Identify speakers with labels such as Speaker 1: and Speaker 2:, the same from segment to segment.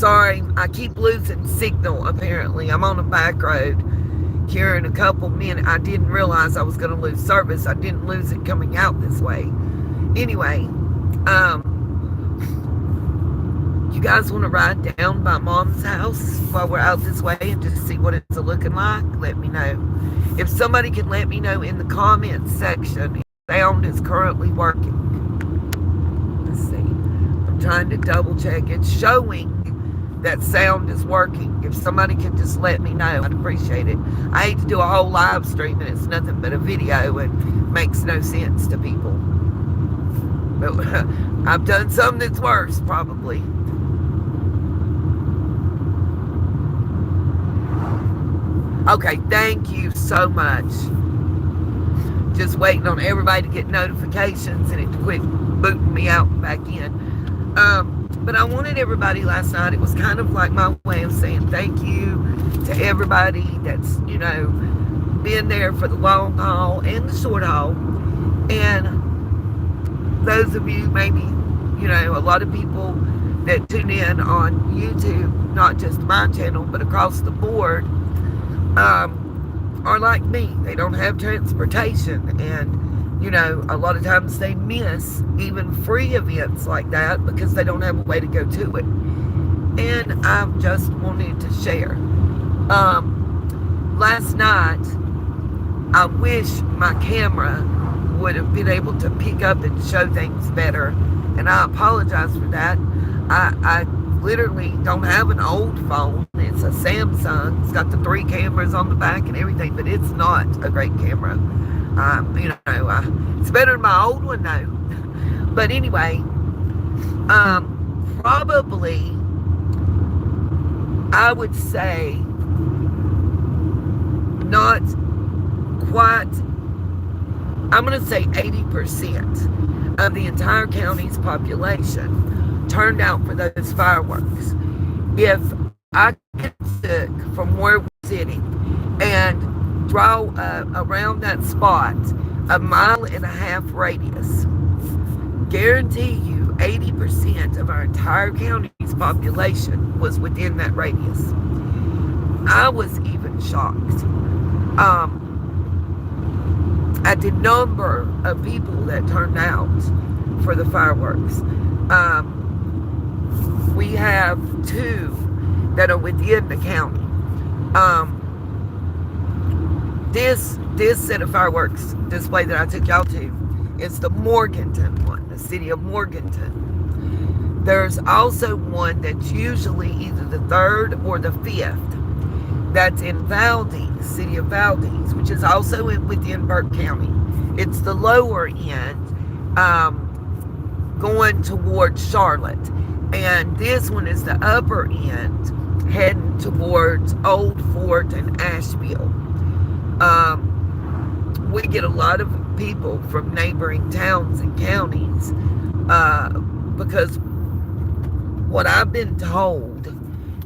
Speaker 1: sorry, I keep losing signal apparently. I'm on a back road here in a couple minutes. I didn't realize I was going to lose service. I didn't lose it coming out this way. Anyway, you guys want to ride down by Mom's house while we're out this way and just see what it's looking like? Let me know. If somebody can let me know in the comments section if sound is currently working. Let's see. I'm trying to double check. It's showing that sound is working. If somebody can just let me know, I'd appreciate it. I hate to do a whole live stream and it's nothing but a video and makes no sense to people. But I've done some that's worse, probably. Okay, thank you so much. Just waiting on everybody to get notifications and it to quit booting me out and back in. But I wanted everybody last night, it was kind of like my way of saying thank you to everybody that's, you know, been there for the long haul and the short haul. And those of you, maybe, you know, a lot of people that tune in on YouTube, not just my channel, but across the board, are like me. They don't have transportation, and you know, a lot of times they miss even free events like that because they don't have a way to go to it. And I've just wanted to share. Last night, I wish my camera would have been able to pick up and show things better, and I apologize for that. I literally don't have an old phone. It's a Samsung. It's got the 3 cameras on the back and everything, but it's not a great camera. You know, it's better than my old one though. But anyway, probably I would say not quite, I'm going to say 80% of the entire county's population turned out for those fireworks. If I could stick from where we're sitting and draw around that spot a 1.5 mile radius, guarantee you 80% of our entire county's population was within that radius. I was even shocked at the number of people that turned out for the fireworks. We have 2 that are within the county. This set of fireworks display that I took y'all to is the Morganton one, the city of Morganton. There's also one that's usually either the 3rd or the 5th. That's in Valdez, city of Valdez, which is also within Burke County. It's the lower end, going towards Charlotte. And this one is the upper end, heading towards Old Fort and Asheville. We get a lot of people from neighboring towns and counties, because what I've been told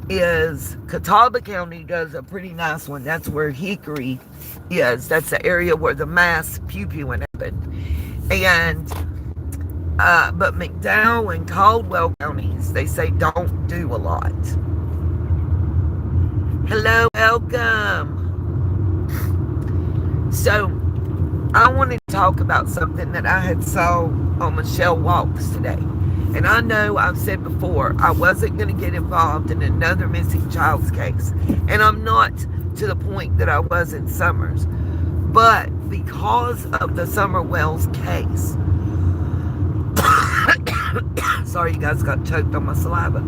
Speaker 1: is Catawba County does a pretty nice one. That's where Hickory is. That's the area where the mass pew-pewing happened. And but McDowell and Caldwell counties, they say don't do a lot. Hello, welcome. So I wanted to talk about something that I had saw on Michelle Walks today. And I know I've said before, I wasn't going to get involved in another missing child's case. And I'm not to the point that I was in Summers. But because of the Summer Wells case, sorry, you guys got choked on my saliva.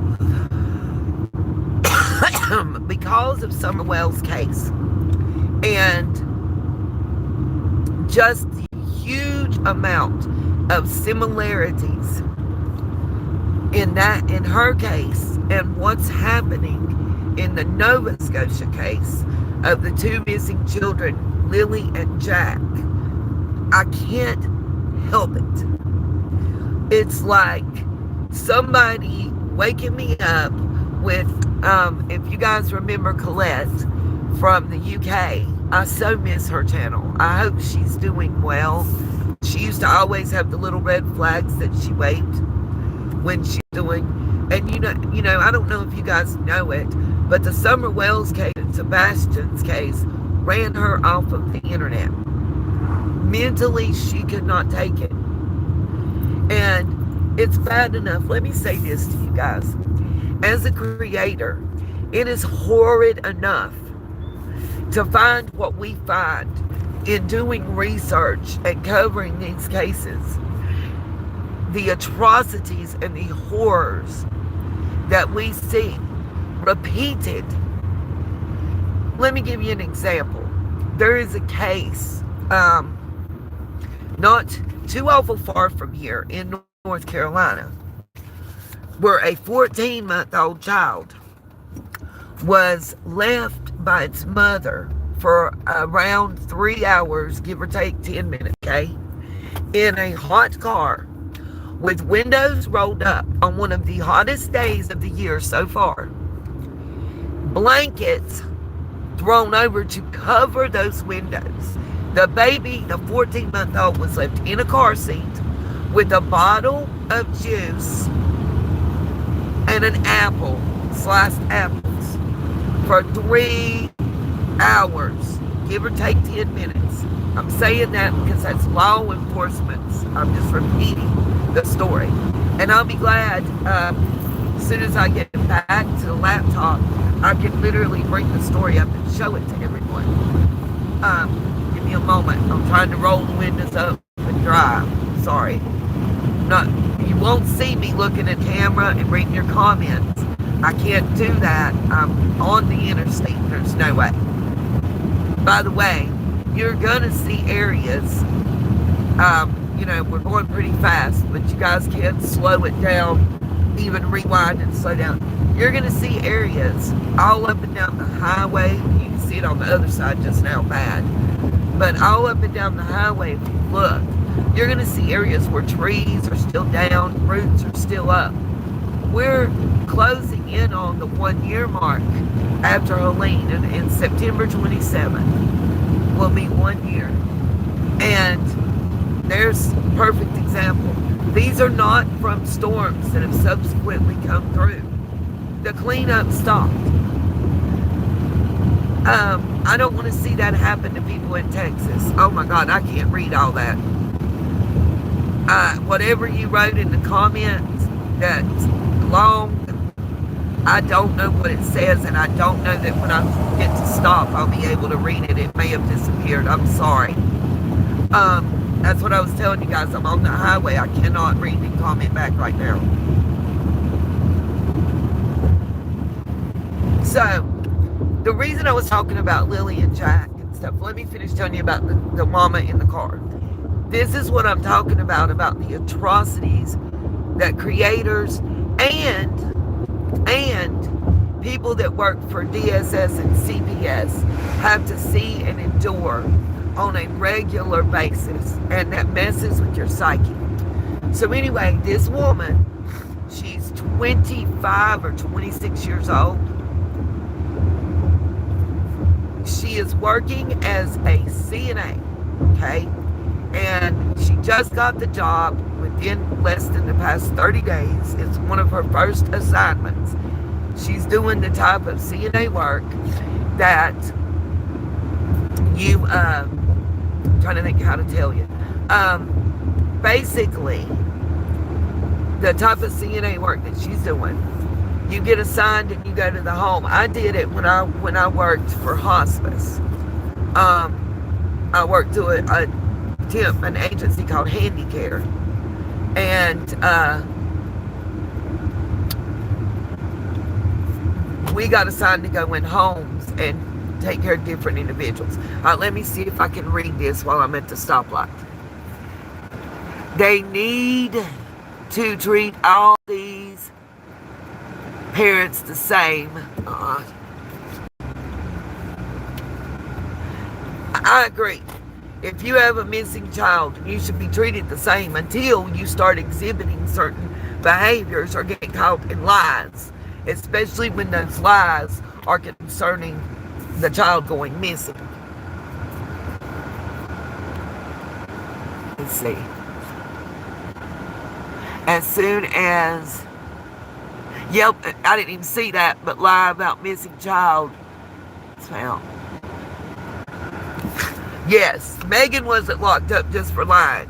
Speaker 1: Because of Summer Wells case and just the huge amount of similarities in her case and what's happening in the Nova Scotia case of the 2 missing children, Lily and Jack, I can't help it. It's like somebody waking me up with, if you guys remember Colette from the UK, I so miss her channel. I hope she's doing well. She used to always have the little red flags that she waved. when she's doing, and I don't know if you guys know it, but the Summer Wells case and Sebastian's case ran her off of the internet. Mentally, she could not take it. And it's bad enough. Let me say this to you guys. As a creator, it is horrid enough to find what we find in doing research and covering these cases. The atrocities and the horrors that we see repeated. Let me give you an example. There is a case not too awful far from here in North Carolina where a 14-month-old child was left by its mother for around 3 hours, give or take 10 minutes, okay, in a hot car with windows rolled up on one of the hottest days of the year so far, blankets thrown over to cover those windows. The baby, the 14-month-old, was left in a car seat with a bottle of juice and an apple, sliced apples, for 3 hours, give or take 10 minutes. I'm saying that because that's law enforcement. I'm just repeating the story. And I'll be glad as soon as I get back to the laptop, I can literally bring the story up and show it to everyone. Give me a moment. I'm trying to roll the windows up and drive. Sorry. You won't see me looking at camera and reading your comments. I can't do that. I'm on the interstate. There's no way. By the way, you're going to see areas, we're going pretty fast, but you guys can't slow it down, even rewind and slow down. You're going to see areas all up and down the highway. You can see it on the other side just now, bad. But all up and down the highway, if you look, you're going to see areas where trees are still down, roots are still up. We're closing in on the 1 year mark after Helene, and in September 27th will be 1 year. And there's a perfect example. These are not from storms that have subsequently come through. The cleanup stopped. I don't want to see that happen to people in Texas. Oh my God, I can't read all that. Whatever you wrote in the comments that's long, I don't know what it says, and I don't know that when I get to stop, I'll be able to read it. It may have disappeared. I'm sorry. That's what I was telling you guys. I'm on the highway. I cannot read and comment back right now. So, the reason I was talking about Lily and Jack and stuff, let me finish telling you about the mama in the car. This is what I'm talking about the atrocities that creators and people that work for DSS and CPS have to see and endure on a regular basis, and that messes with your psyche. So anyway, this woman, she's 25 or 26 years old. She is working as a CNA, okay? And she just got the job within less than the past 30 days. It's one of her first assignments. She's doing the type of CNA work that you, I'm trying to think how to tell you. Basically, the type of CNA work that she's doing, you get assigned and you go to the home. I did it when I worked for hospice. I worked to an agency called Handy Care, and we got assigned to go in homes and take care of different individuals. Let me see if I can read this while I'm at the stoplight. They need to treat all these parents the same. I agree. If you have a missing child, you should be treated the same until you start exhibiting certain behaviors or get caught in lies, especially when those lies are concerning the child going missing. Let's see. as soon as, yep, I didn't even see that, but lie about missing child is found. Yes, Megan wasn't locked up just for lying.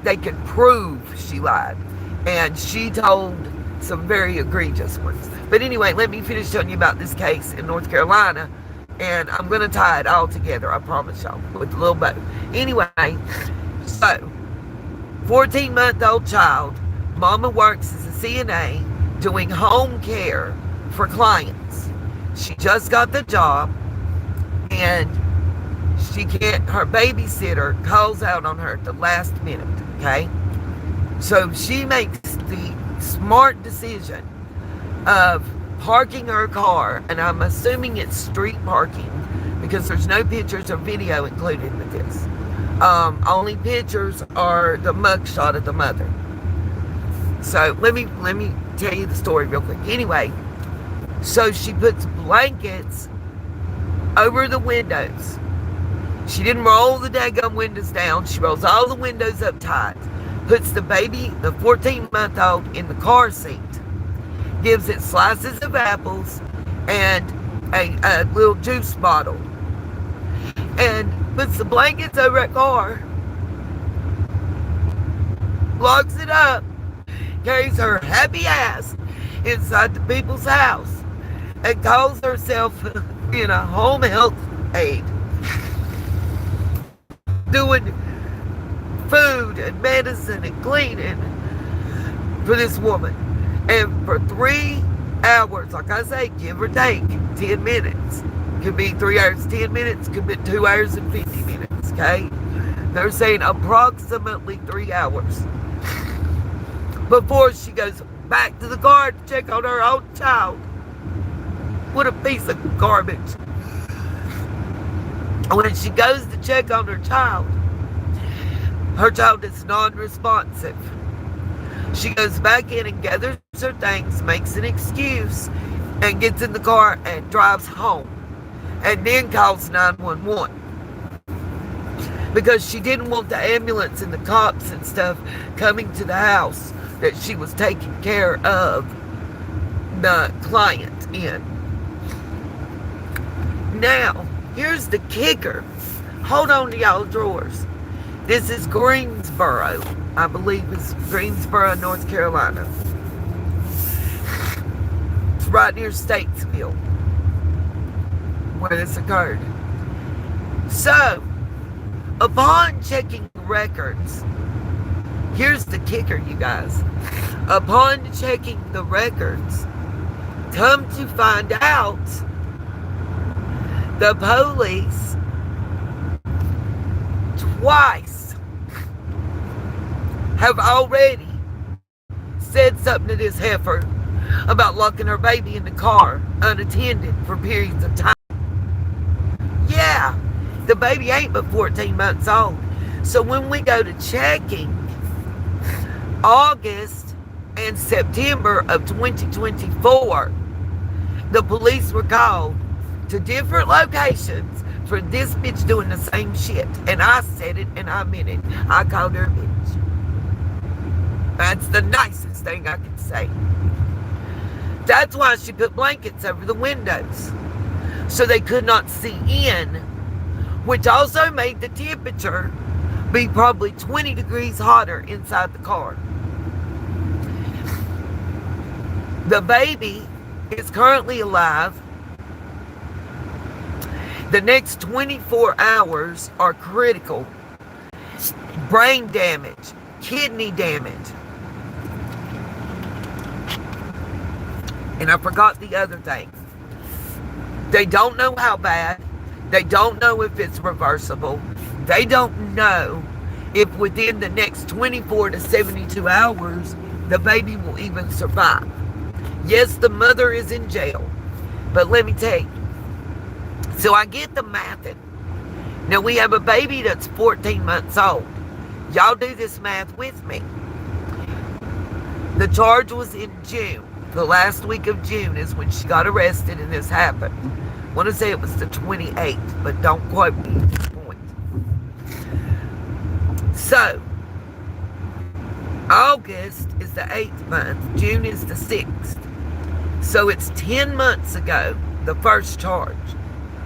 Speaker 1: They could prove she lied. And she told some very egregious ones. But anyway, let me finish telling you about this case in North Carolina. And I'm going to tie it all together, I promise y'all, with a little bow. Anyway, so, 14-month-old child. Mama works as a CNA doing home care for clients. She just got the job, and her babysitter calls out on her at the last minute, okay? So she makes the smart decision of parking her car, and I'm assuming it's street parking because there's no pictures or video included with this. Only pictures are the mugshot of the mother. So let me tell you the story real quick. Anyway, so she puts blankets over the windows. She didn't roll the daggum windows down. She rolls all the windows up tight. Puts the baby, the 14-month-old, in the car seat. Gives it slices of apples and a little juice bottle. And puts the blankets over her car. Locks it up. Carries her happy ass inside the people's house. And calls herself in a home health aide. Doing food and medicine and cleaning for this woman. And for 3 hours, like I say, give or take 10 minutes. Could be 3 hours, 10 minutes, could be 2 hours and 50 minutes, okay? They're saying approximately 3 hours. Before she goes back to the car to check on her own child. What a piece of garbage. When she goes to check on her child is non-responsive. She goes back in and gathers her things, makes an excuse, and gets in the car and drives home. And then calls 911. Because she didn't want the ambulance and the cops and stuff coming to the house that she was taking care of the client in. Now, here's the kicker. Hold on to y'all drawers. This is Greensboro. I believe it's Greensboro, North Carolina. It's right near Statesville, where this occurred. So, upon checking records, here's the kicker, you guys. Upon checking the records, come to find out, the police twice have already said something to this heifer about locking her baby in the car unattended for periods of time. Yeah, the baby ain't but 14 months old. So when we go to checking August and September of 2024, the police were called to different locations for this bitch doing the same shit. And I said it and I meant it. I called her a bitch. That's the nicest thing I can say. That's why she put blankets over the windows, so they could not see in, which also made the temperature be probably 20 degrees hotter inside the car. The baby is currently alive. The next 24 hours are critical. Brain damage, kidney damage. And I forgot the other thing. They don't know how bad. They don't know if it's reversible. They don't know if within the next 24 to 72 hours, the baby will even survive. Yes, the mother is in jail. But let me tell you. So I get the mathing. Now we have a baby that's 14 months old. Y'all do this math with me. The charge was in June. The last week of June is when she got arrested and this happened. I want to say it was the 28th, but don't quote me at this point. So, August is the 8th month. June is the 6th. So it's 10 months ago, the first charge.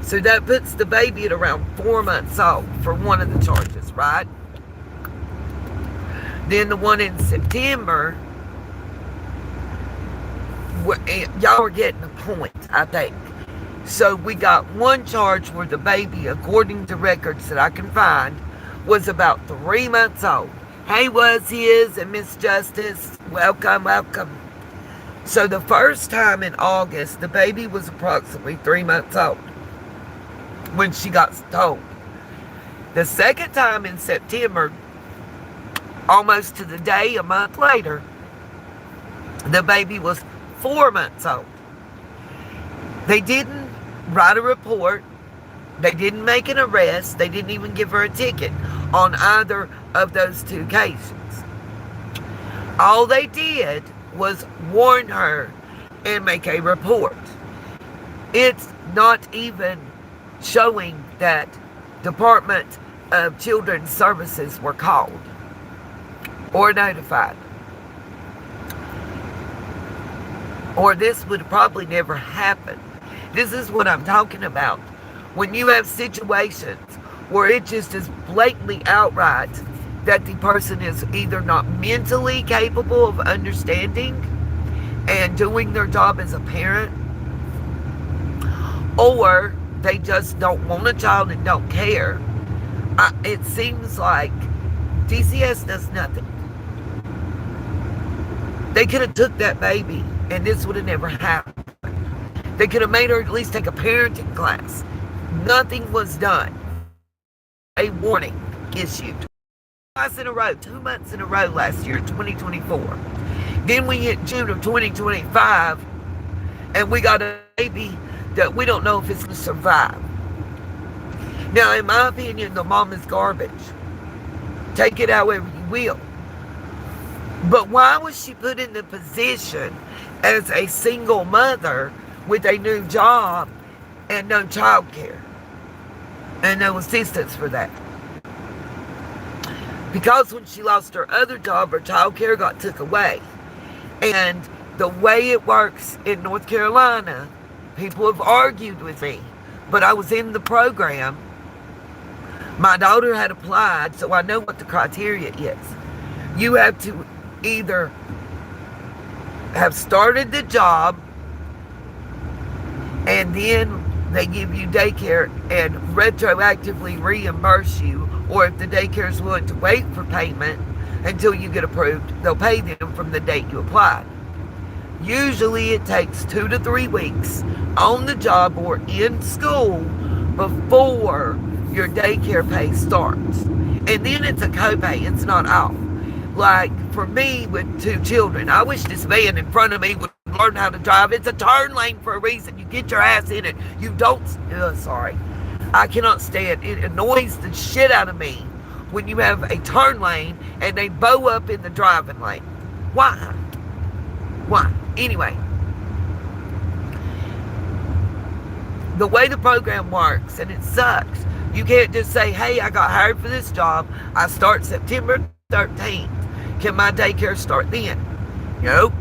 Speaker 1: So that puts the baby at around 4 months old for one of the charges, right? Then the one in September, y'all are getting the point, I think. So we got one charge where the baby, according to records that I can find, was about 3 months old. Hey, was his and Miss Justice, welcome, welcome. So the first time in August, the baby was approximately 3 months old when she got told. The second time in September, almost to the day, a month later, the baby was 4 months old. They didn't write a report. They didn't make an arrest. They didn't even give her a ticket on either of those two occasions. All they did was warn her and make a report. It's not even showing that Department of Children's Services were called or notified. Or this would probably never happen. This is what I'm talking about. When you have situations where it just is blatantly outright that the person is either not mentally capable of understanding and doing their job as a parent, or they just don't want a child and don't care. It seems like DCS does nothing. They could have took that baby and this would have never happened. They could have made her at least take a parenting class. Nothing was done. A warning issued. Twice in a row, 2 months in a row last year, 2024. Then we hit June of 2025 and we got a baby that we don't know if it's going to survive. Now, in my opinion, the mom is garbage. Take it however you will. But why was she put in the position as a single mother with a new job and no child care and no assistance for that? Because when she lost her other job, her child care got took away. And the way it works in North Carolina, people have argued with me, but I was in the program. My daughter had applied, so I know what the criteria is. You have to either have started the job and then they give you daycare and retroactively reimburse you, or if the daycare is willing to wait for payment until you get approved, they'll pay them from the date you applied. Usually it takes 2 to 3 weeks on the job or in school before your daycare pay starts. And then it's a copay, it's not off. Like for me with 2 children, I wish this man in front of me would learn how to drive. It's a turn lane for a reason. You get your ass in it. You don't, sorry. I cannot stand it. It annoys the shit out of me when you have a turn lane and they bow up in the driving lane. Why? Why? Anyway, the way the program works, and it sucks, you can't just say, hey, I got hired for this job. I start September 13th. Can my daycare start then? Nope.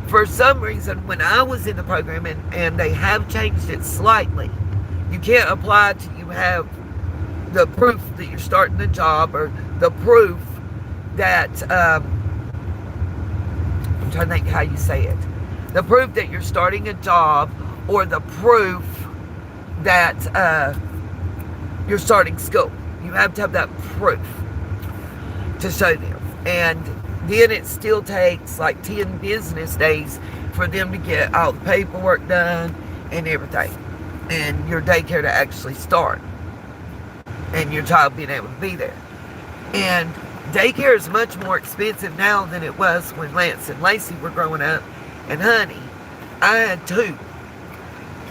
Speaker 1: For some reason, when I was in the program, and they have changed it slightly, you can't apply till you have the proof that you're starting the job, or the proof that, I'm trying to think how you say it. The proof that you're starting a job, or the proof that you're starting school. You have to have that proof to show them. And then it still takes like 10 business days for them to get all the paperwork done and everything. And your daycare to actually start. And your child being able to be there. And daycare is much more expensive now than it was when Lance and Lacey were growing up. And honey, I had 2.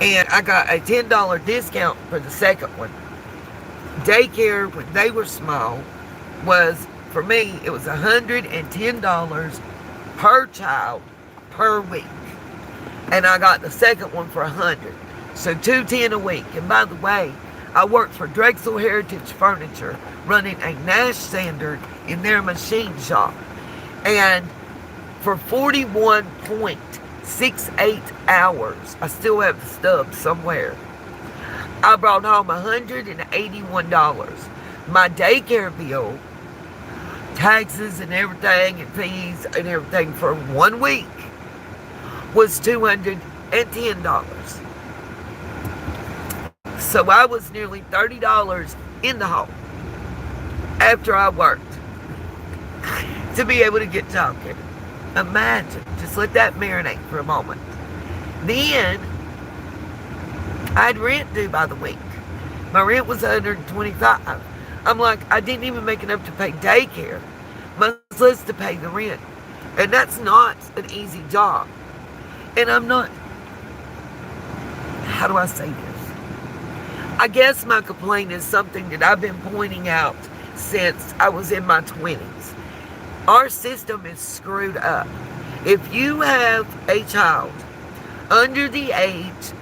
Speaker 1: And I got a $10 discount for the second one. Daycare, when they were small, was, for me, it was $110 per child per week. And I got the second one for $100. So $210 a week. And by the way, I worked for Drexel Heritage Furniture, running a Nash sander in their machine shop. And for 41.68 hours, I still have the stub somewhere, I brought home $181. My daycare bill, taxes and everything, and fees and everything for 1 week was $210. So I was nearly $30 in the hole after I worked to be able to get childcare. Imagine, just let that marinate for a moment. Then I had rent due by the week. My rent was $125. I'm like, I didn't even make enough to pay daycare, much less to pay the rent. And that's not an easy job. And I'm not, how do I say this? I guess my complaint is something that I've been pointing out since I was in my 20s. Our system is screwed up. If you have a child under the age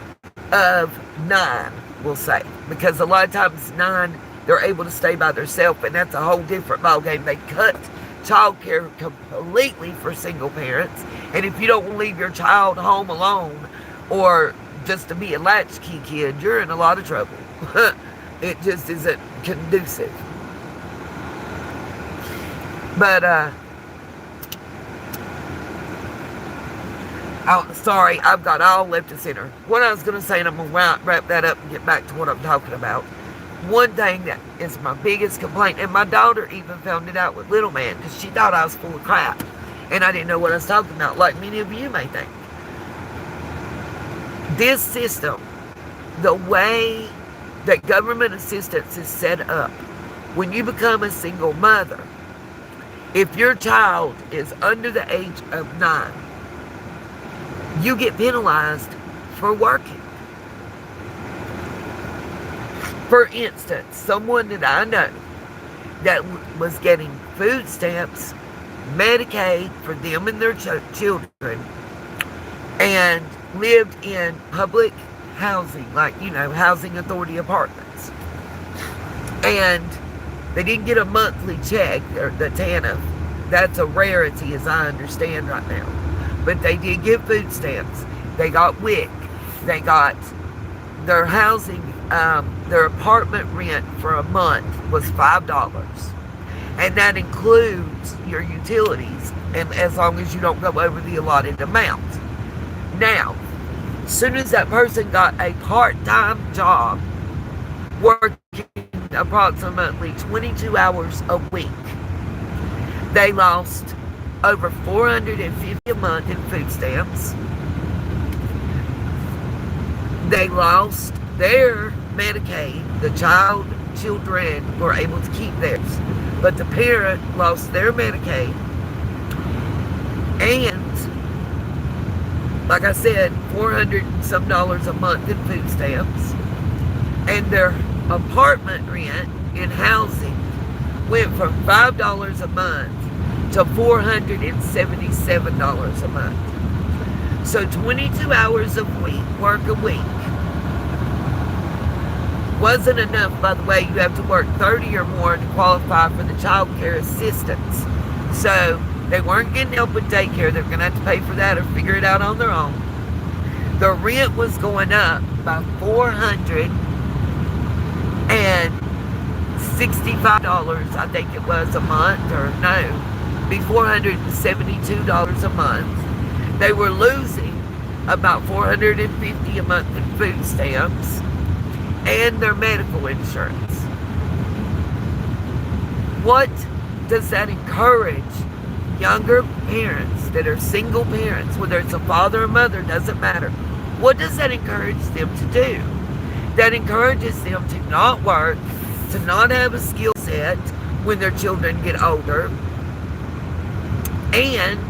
Speaker 1: of 9, we'll say, because a lot of times 9, they're able to stay by themselves, and that's a whole different ballgame. They cut child care completely for single parents, and if you don't want to leave your child home alone or just to be a latchkey kid, you're in a lot of trouble. It just isn't conducive. But, sorry, I've got all left to center. What I was going to say, and I'm going to wrap that up and get back to what I'm talking about. One thing that is my biggest complaint, and my daughter even found it out with little man, because she thought I was full of crap, and I didn't know what I was talking about, like many of you may think. This system, the way that government assistance is set up, when you become a single mother, if your child is under the age of 9, you get penalized for working. For instance, someone that I know that was getting food stamps, Medicaid for them and their children, and lived in public housing, like, housing authority apartments. And they didn't get a monthly check, or the TANF. That's a rarity as I understand right now. But they did get food stamps. They got WIC. They got their housing, their apartment rent for a month was $5. And that includes your utilities, and as long as you don't go over the allotted amount. Now, as soon as that person got a part-time job, working approximately 22 hours a week, they lost over $450 a month in food stamps. They lost their Medicaid. The children were able to keep theirs, but the parent lost their Medicaid. And like I said, $400 and some a month in food stamps. And their apartment rent in housing went from $5 a month to $477 a month. So 22 hours of work a week wasn't enough. By the way, you have to work 30 or more to qualify for the child care assistance. So they weren't getting help with daycare. They were going to have to pay for that or figure it out on their own. The rent was going up by $465, I think it was, a month, or no, be $472 a month. They were losing about $450 a month in food stamps and their medical insurance. What does that encourage younger parents that are single parents, whether it's a father or mother, doesn't matter? What does that encourage them to do? That encourages them to not work, to not have a skill set when their children get older, and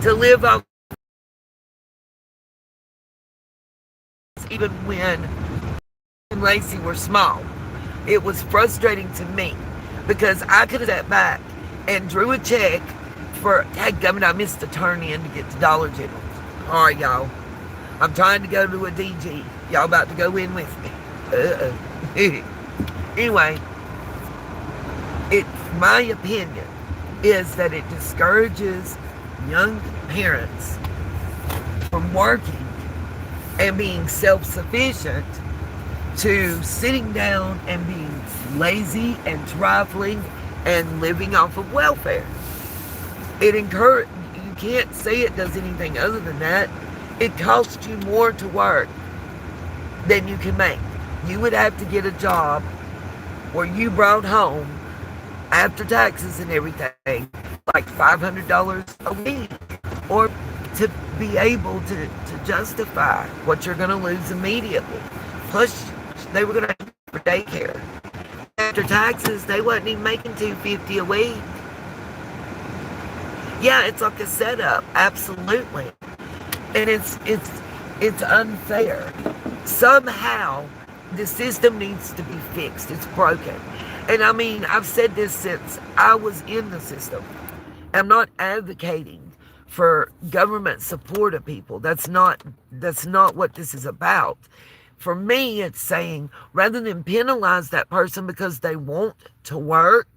Speaker 1: to live off even when Lacey were small. It was frustrating to me because I could have sat back and drew a check for, dadgummit, I missed the turn in to get to Dollar General. All right, y'all. I'm trying to go to a DG. Y'all about to go in with me. Anyway, my opinion is that it discourages young parents from working and being self-sufficient to sitting down and being lazy and trifling and living off of welfare. You can't say it does anything other than that. It costs you more to work than you can make. You would have to get a job where you brought home, after taxes and everything, like $500 a week, or to be able to justify what you're going to lose immediately. Plus, they were going to have for daycare. After taxes, they wasn't even making $250 a week. Yeah, it's like a setup, absolutely, and it's unfair. Somehow, the system needs to be fixed. It's broken, and I mean, I've said this since I was in the system. I'm not advocating for government support of people. That's not what this is about. For me, it's saying rather than penalize that person because they want to work,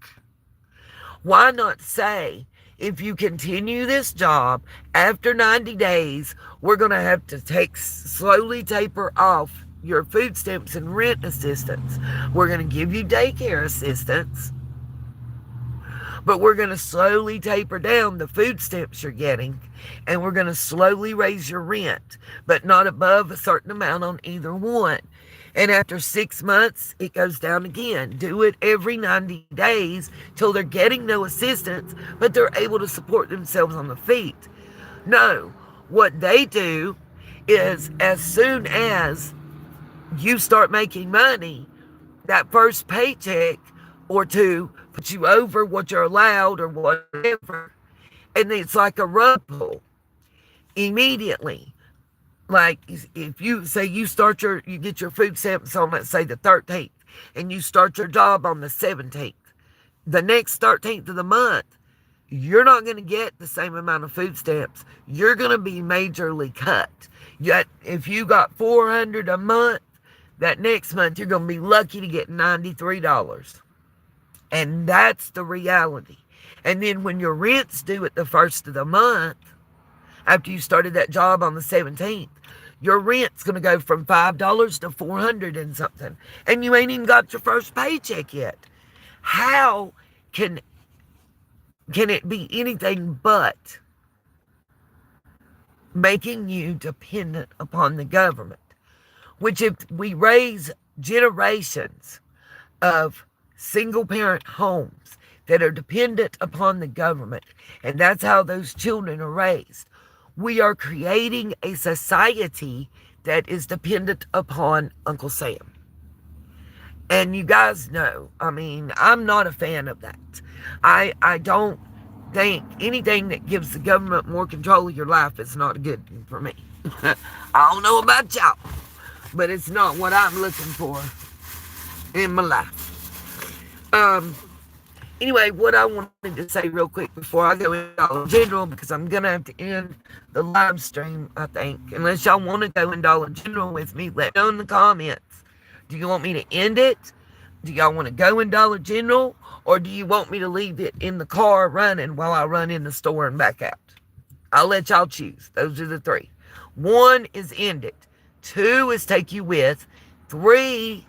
Speaker 1: why not say, if you continue this job, after 90 days, we're going to have to slowly taper off your food stamps and rent assistance. We're going to give you daycare assistance, but we're going to slowly taper down the food stamps you're getting, and we're going to slowly raise your rent, but not above a certain amount on either one. And after 6 months, it goes down again. Do it every 90 days till they're getting no assistance, but they're able to support themselves on the feet. No, what they do is as soon as you start making money, that first paycheck or two puts you over what you're allowed or whatever, and it's like a rug pull immediately. Like, if you say you get your food stamps on, let's say, the 13th, and you start your job on the 17th, the next 13th of the month, you're not going to get the same amount of food stamps. You're going to be majorly cut. Yet, if you got $400 a month, that next month, you're going to be lucky to get $93. And that's the reality. And then when your rent's due at the first of the month, after you started that job on the 17th, your rent's going to go from $5 to $400 and something. And you ain't even got your first paycheck yet. How can it be anything but making you dependent upon the government? Which, if we raise generations of single-parent homes that are dependent upon the government, and that's how those children are raised, we are creating a society that is dependent upon Uncle Sam. And you guys know, I mean, I'm not a fan of that. I don't think anything that gives the government more control of your life is not good for me. I don't know about y'all, but it's not what I'm looking for in my life. Anyway, what I wanted to say real quick before I go into Dollar General, because I'm going to have to end the live stream, I think. Unless y'all want to go in Dollar General with me, let me know in the comments. Do you want me to end it? Do y'all want to go in Dollar General? Or do you want me to leave it in the car running while I run in the store and back out? I'll let y'all choose. Those are the three. 1 is end it. 2 is take you with. 3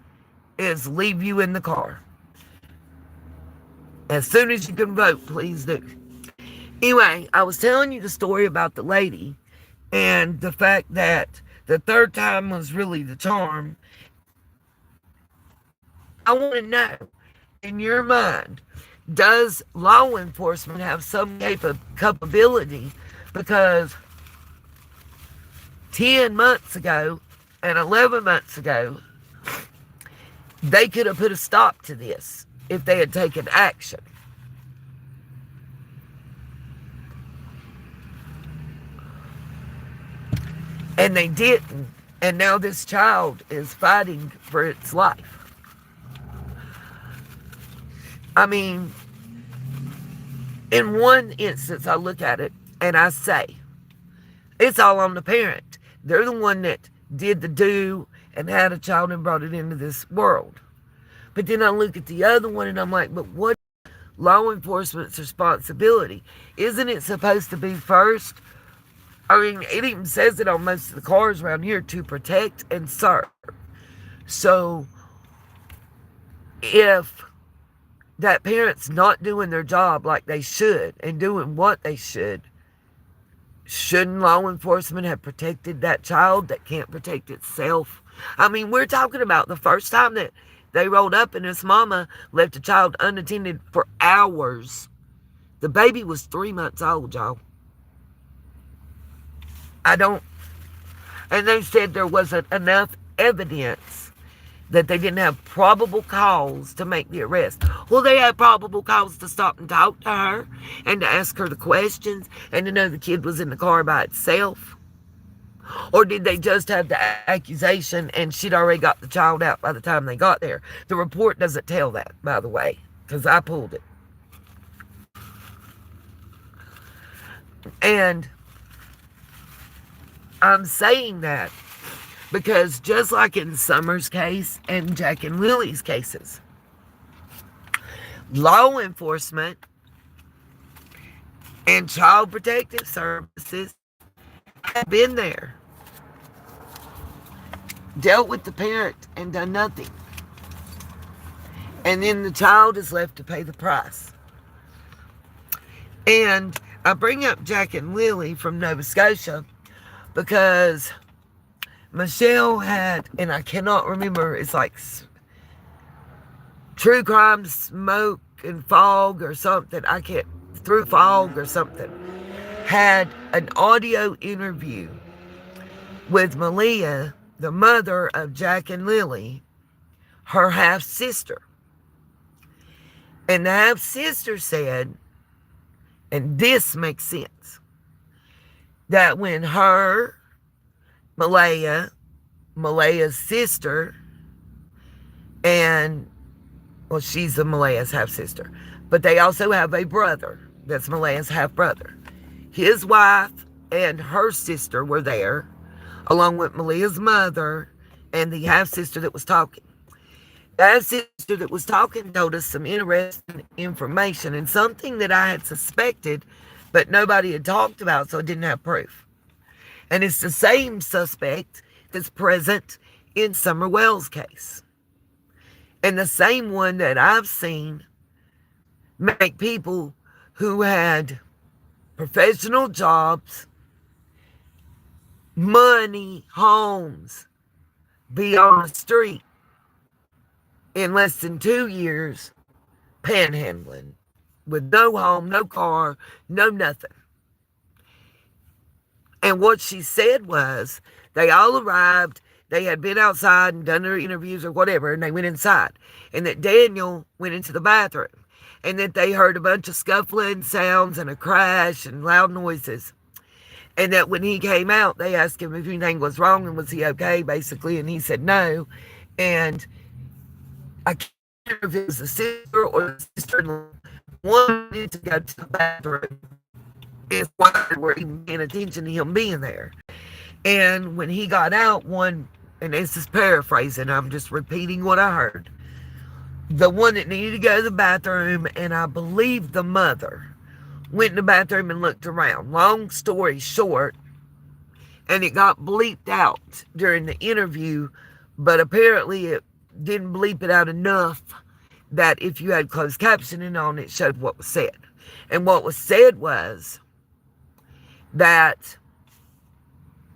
Speaker 1: is leave you in the car. As soon as you can vote, please do. Anyway, I was telling you the story about the lady and the fact that the third time was really the charm. I want to know, in your mind, does law enforcement have some capability? Because 10 months ago and 11 months ago, they could have put a stop to this if they had taken action. And they didn't. And now this child is fighting for its life. I mean, in one instance, I look at it and I say, it's all on the parent. They're the one that did the do and had a child and brought it into this world. But then I look at the other one and I'm like, but what law enforcement's responsibility. Isn't it supposed to be first? I mean, it even says it on most of the cars around here, to protect and serve. So if that parent's not doing their job like they should and doing what they should, shouldn't law enforcement have protected that child that can't protect itself? I mean, we're talking about the first time that they rolled up and this mama left a child unattended for hours. The baby was 3 months old, y'all. And they said there wasn't enough evidence, that they didn't have probable cause to make the arrest. Well, they had probable cause to stop and talk to her and to ask her the questions and to know the kid was in the car by itself. Or did they just have the accusation and she'd already got the child out by the time they got there? The report doesn't tell that, by the way, because I pulled it. And I'm saying that because just like in Summer's case and Jack and Lily's cases, law enforcement and child protective services have been there, dealt with the parent and done nothing. And then the child is left to pay the price. And I bring up Jack and Lily from Nova Scotia because Michelle had, and I cannot remember, it's like True Crime Smoke and Fog or something, Through Fog or something, had an audio interview with Malia, the mother of Jack and Lily, her half-sister. And the half-sister said, and this makes sense, that when her, Malaya's sister, and, well, she's the Malaya's half-sister, but they also have a brother that's Malaya's half-brother. His wife and her sister were there, along with Malia's mother and the half-sister that was talking. The half-sister that was talking told us some interesting information and something that I had suspected, but nobody had talked about, so I didn't have proof. And it's the same suspect that's present in Summer Wells' case. And the same one that I've seen make people who had professional jobs, money, homes, be on the street in less than 2 years, panhandling, with no home, no car, no nothing. And what she said was, they all arrived, they had been outside and done their interviews or whatever, and they went inside. And that Daniel went into the bathroom. And that they heard a bunch of scuffling sounds and a crash and loud noises. And that when he came out, they asked him if anything was wrong and was he okay, basically. And he said no. And I can't remember if it was the sister or the sister-in-law wanted to go to the bathroom. His wife were even paying attention to him being there. And when he got out, and this is paraphrasing, I'm just repeating what I heard. The one that needed to go to the bathroom, and I believe the mother, went in the bathroom and looked around. Long story short, and it got bleeped out during the interview, but apparently it didn't bleep it out enough that if you had closed captioning on, it showed what was said. And what was said was that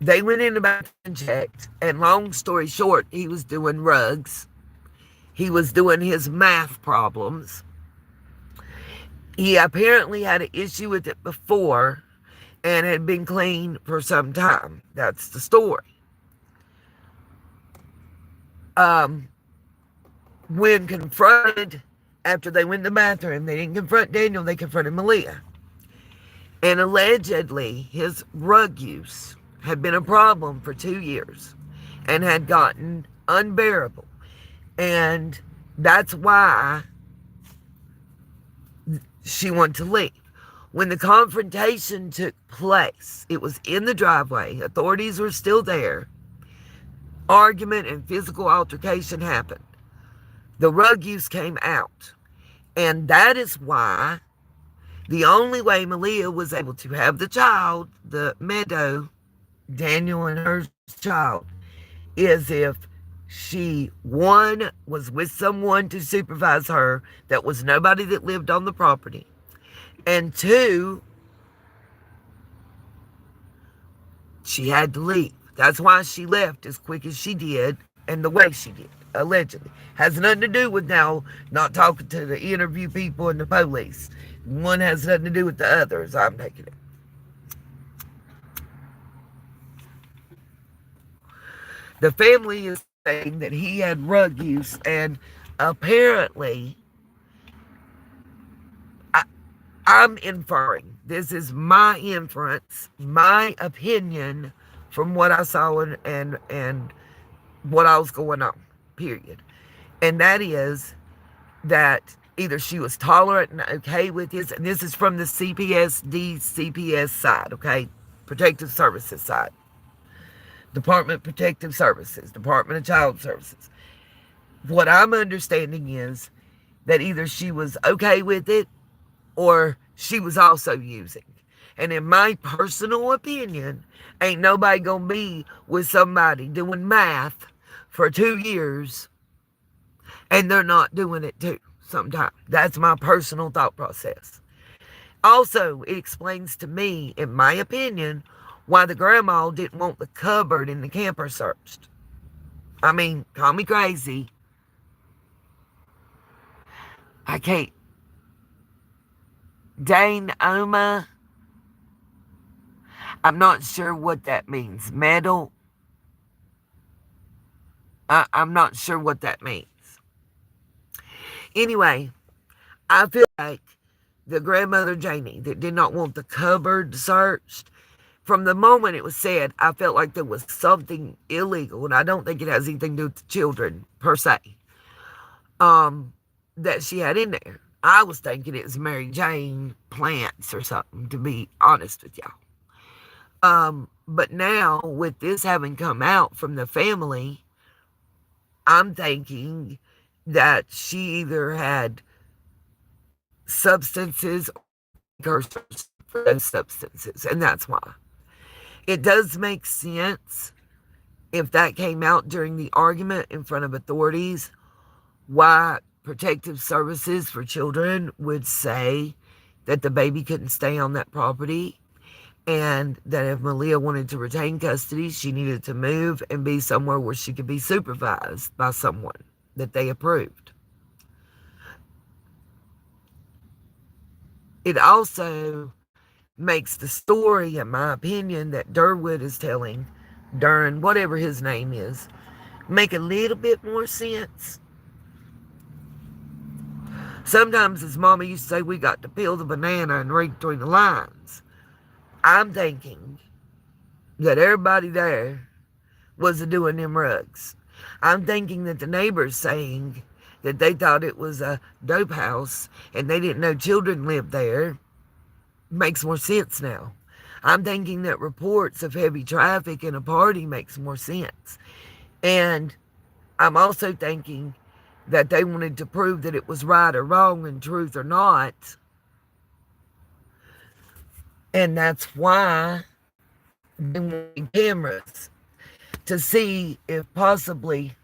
Speaker 1: they went in the bathroom and checked, and long story short, he was doing rugs. He was doing his math problems. He apparently had an issue with it before and had been clean for some time. That's the story. When confronted after they went in the bathroom, they didn't confront Daniel, they confronted Malia. And allegedly, his rug use had been a problem for 2 years and had gotten unbearable. And that's why she wanted to leave. When the confrontation took place, it was in the driveway. Authorities were still there. Argument and physical altercation happened. The rug use came out. And that is why the only way Malia was able to have the child, the Meadow, Daniel and her child, is if she, one, was with someone to supervise her that was nobody that lived on the property, and two, she had to leave. That's why she left as quick as she did and the way she did, allegedly. Has nothing to do with now not talking to the interview people and the police. One has nothing to do with the other, as I'm taking it. The family is saying that he had drug use, and apparently, I, I'm inferring, this is my inference, my opinion from what I saw and what else going on, period. And that is that either she was tolerant and okay with this, and this is from the CPS side, okay? Protective Services side. Department of Protective Services, Department of Child Services. What I'm understanding is that either she was okay with it or she was also using. And in my personal opinion, ain't nobody gonna be with somebody doing math for 2 years and they're not doing it too sometimes. That's my personal thought process. Also, it explains to me, in my opinion, why the grandma didn't want the cupboard in the camper searched. I mean, call me crazy. I can't. Dane Oma. I'm not sure what that means. Metal. I'm not sure what that means. Anyway, I feel like the grandmother Janie that did not want the cupboard searched, from the moment it was said, I felt like there was something illegal, and I don't think it has anything to do with the children per se, that she had in there. I was thinking it was Mary Jane plants or something, to be honest with y'all. But now, with this having come out from the family, I'm thinking that she either had substances or precursors for those substances, and that's why. It does make sense if that came out during the argument in front of authorities, why Protective Services for Children would say that the baby couldn't stay on that property, and that if Malia wanted to retain custody, she needed to move and be somewhere where she could be supervised by someone that they approved. It also makes the story, in my opinion, that Durwood is telling, Duran, whatever his name is, make a little bit more sense. Sometimes his mama used to say, we got to peel the banana and read between the lines. I'm thinking that everybody there was doing them rugs. I'm thinking that the neighbors saying that they thought it was a dope house and they didn't know children lived there makes more sense now. I'm thinking that reports of heavy traffic in a party makes more sense. And I'm also thinking that they wanted to prove that it was right or wrong and truth or not. And that's why they wanted cameras to see if possibly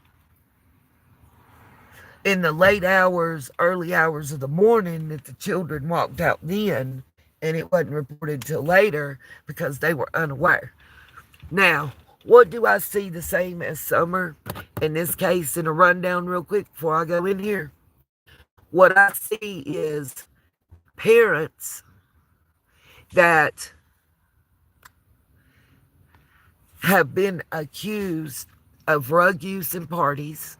Speaker 1: in the late hours, early hours of the morning that the children walked out then, and it wasn't reported till later because they were unaware. Now, what do I see the same as Summer in this case in a rundown real quick before I go in here? What I see is parents that have been accused of drug use in parties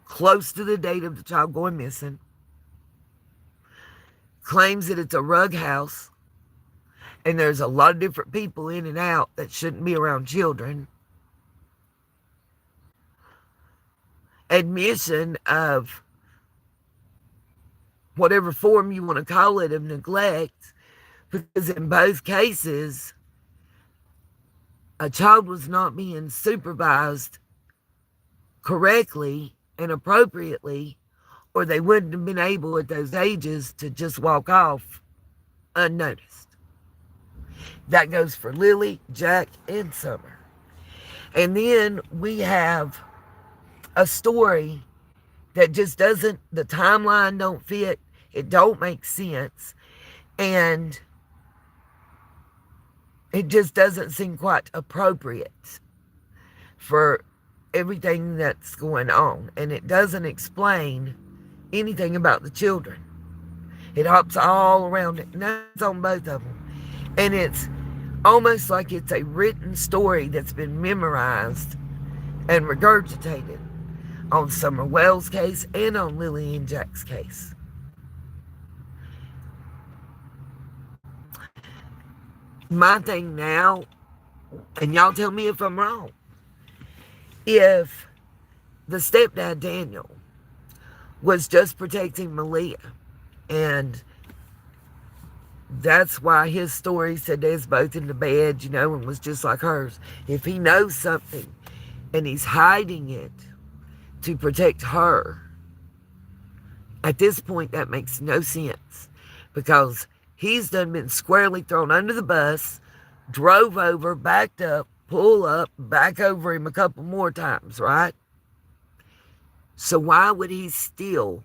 Speaker 1: close to the date of the child going missing, claims that it's a rug house and there's a lot of different people in and out that shouldn't be around children. Admission of whatever form you want to call it of neglect, because in both cases, a child was not being supervised correctly and appropriately or they wouldn't have been able at those ages to just walk off unnoticed. That goes for Lily, Jack, and Summer. And then we have a story that just doesn't, the timeline don't fit, it don't make sense, and it just doesn't seem quite appropriate for everything that's going on. And it doesn't explain anything about the children. It hops all around it, and that's on both of them. And it's almost like it's a written story that's been memorized and regurgitated on Summer Wells' case and on Lily and Jack's case. My thing now, and y'all tell me if I'm wrong, if the stepdad Daniel was just protecting Malia, and that's why his story said they was both in the bed, and was just like hers. If he knows something and he's hiding it to protect her, at this point that makes no sense, because he's done been squarely thrown under the bus, drove over, backed up, pull up, back over him a couple more times, right? So why would he still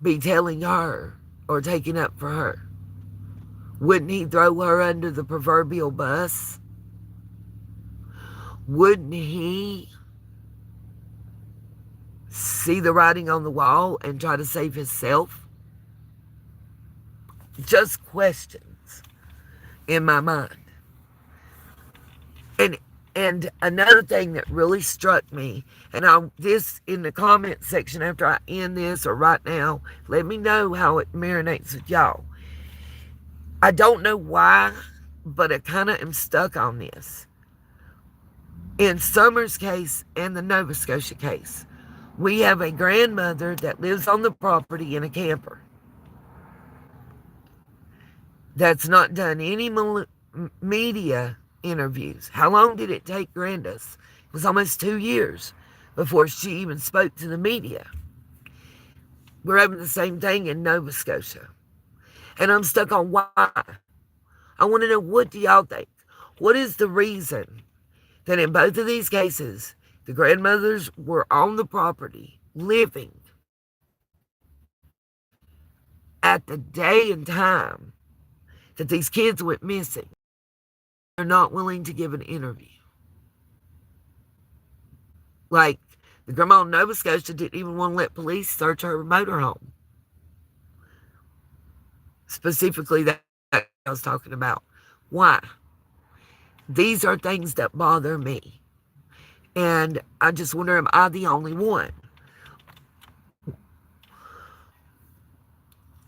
Speaker 1: be telling her or taking up for her? Wouldn't he throw her under the proverbial bus? Wouldn't he see the writing on the wall and try to save himself? Just questions in my mind. And another thing that really struck me, and this in the comment section after I end this or right now, let me know how it marinates with y'all. I don't know why, but I kind of am stuck on this. In Summer's case and the Nova Scotia case, we have a grandmother that lives on the property in a camper that's not done any media interviews. How long did it take Grandis? It was almost 2 years before she even spoke to the media. We're having the same thing in Nova Scotia. And I'm stuck on why. I want to know, what do y'all think? What is the reason that in both of these cases, the grandmothers were on the property, living at the day and time that these kids went missing? They're not willing to give an interview. Like, the grandma in Nova Scotia didn't even want to let police search her motorhome. Specifically, that I was talking about. Why? These are things that bother me. And I just wonder, am I the only one?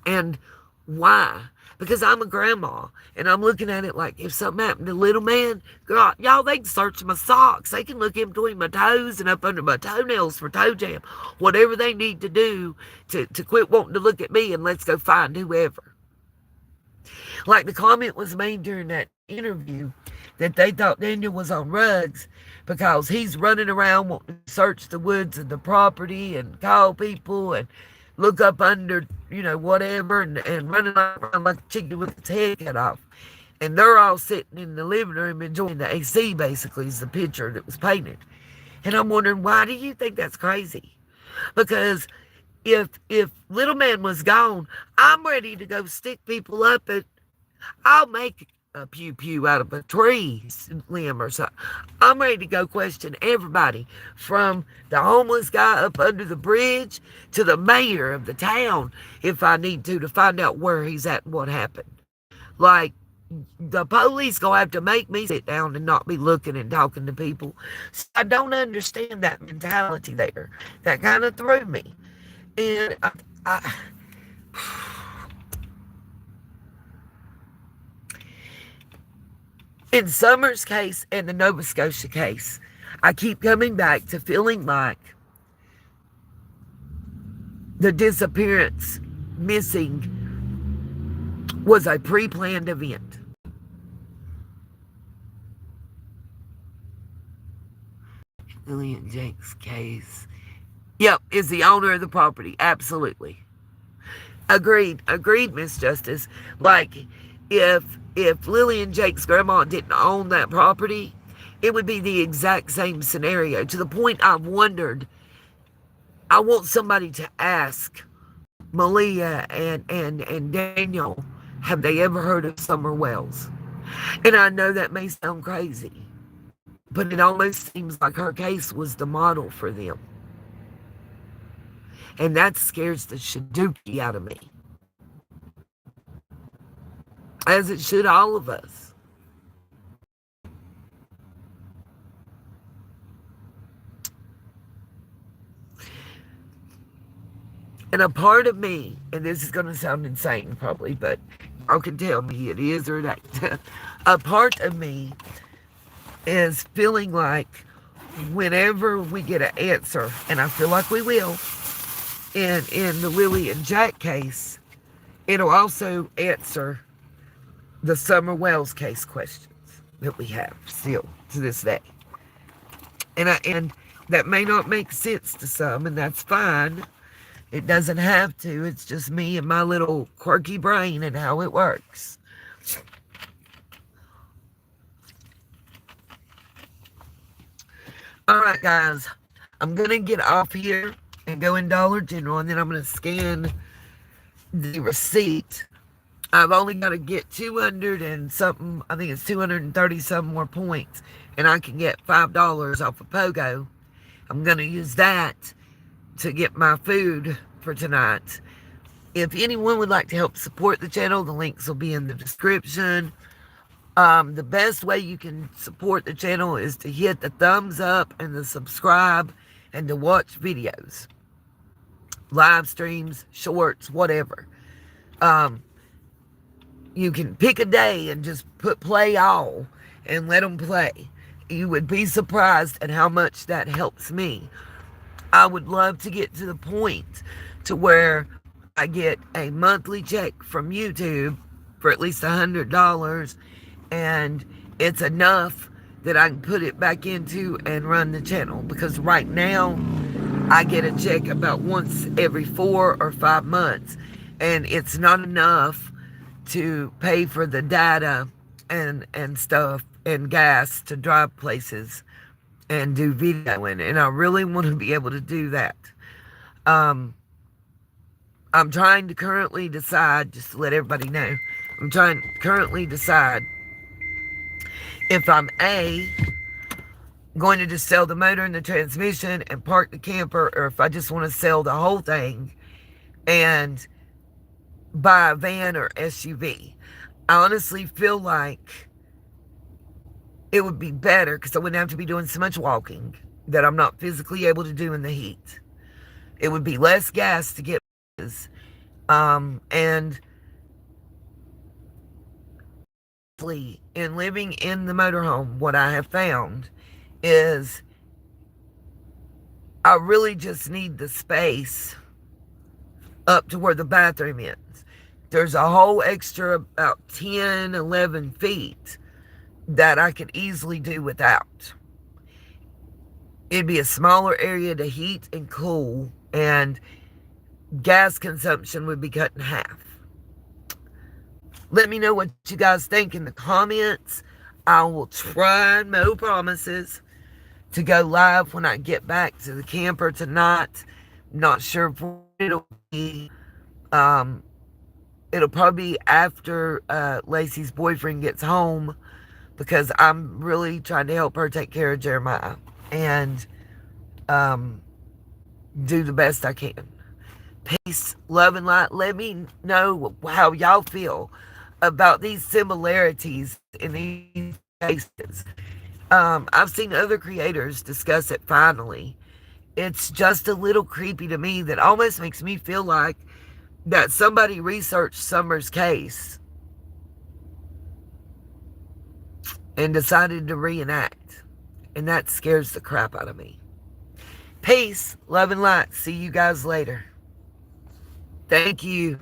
Speaker 1: And why? Because I'm a grandma, and I'm looking at it like, if something happened to little man, girl, y'all, they can search my socks. They can look in between my toes and up under my toenails for toe jam. Whatever they need to do to quit wanting to look at me, and let's go find whoever. Like the comment was made during that interview that they thought Daniel was on drugs because he's running around wanting to search the woods and the property and call people and look up under, whatever, and running around like a chicken with its head cut off. And they're all sitting in the living room enjoying the AC, basically, is the picture that was painted. And I'm wondering, why do you think that's crazy? Because if little man was gone, I'm ready to go stick people up, and I'll make a pew-pew out of a tree limb or something. I'm ready to go question everybody, from the homeless guy up under the bridge to the mayor of the town, if I need to find out where he's at and what happened. Like, the police gonna have to make me sit down and not be looking and talking to people. So I don't understand that mentality there. That kind of threw me. And I in Summer's case and the Nova Scotia case, I keep coming back to feeling like the disappearance, missing, was a pre-planned event. Lily and Jake's case, Yep, is the owner of the property. Absolutely. Agreed. Agreed, Miss Justice. Like, if Lily and Jake's grandma didn't own that property, it would be the exact same scenario. To the point I've wondered, I want somebody to ask Malia and Daniel, have they ever heard of Summer Wells? And I know that may sound crazy, but it almost seems like her case was the model for them. And that scares the shaduki out of me, as it should all of us. And a part of me, and this is going to sound insane probably, but y'all can tell me it is or it ain't. A part of me is feeling like whenever we get an answer, and I feel like we will, in the Lily and Jack case, it'll also answer the Summer Wells case questions that we have still to this day. And that may not make sense to some, and that's fine. It doesn't have to. It's just me and my little quirky brain and how it works. All right, guys. I'm going to get off here and go in Dollar General, and then I'm going to scan the receipt. I've only got to get 200 and something. I think it's 230 some more points, and I can get $5 off of Pogo. I'm going to use that to get my food for tonight. If anyone would like to help support the channel, the links will be in the description. The best way you can support the channel is to hit the thumbs up and the subscribe and to watch videos, live streams, shorts, whatever. You can pick a day and just put play all and let them play. You would be surprised at how much that helps me. I would love to get to the point to where I get a monthly check from YouTube for at least $100, and it's enough that I can put it back into and run the channel. Because right now, I get a check about once every 4 or 5 months, and it's not enough to pay for the data and stuff and gas to drive places and do videoing, and I really want to be able to do that. I'm trying to currently decide, just to let everybody know, I'm trying to currently decide if I'm going to just sell the motor and the transmission and park the camper, or if I just want to sell the whole thing and buy a van or SUV. I honestly feel like it would be better because I wouldn't have to be doing so much walking that I'm not physically able to do in the heat. It would be less gas to get places. And in living in the motorhome, what I have found is I really just need the space up to where the bathroom is. There's a whole extra about 10, 11 feet that I could easily do without. It'd be a smaller area to heat and cool, and gas consumption would be cut in half. Let me know what you guys think in the comments. I will try, no promises, to go live when I get back to the camper tonight. Not sure if it'll be. It'll probably be after Lacey's boyfriend gets home, because I'm really trying to help her take care of Jeremiah and do the best I can. Peace, love, and light. Let me know how y'all feel about these similarities in these cases. I've seen other creators discuss it finally. It's just a little creepy to me that almost makes me feel like that somebody researched Summer's case and decided to reenact. And that scares the crap out of me. Peace, love, and light. See you guys later. Thank you.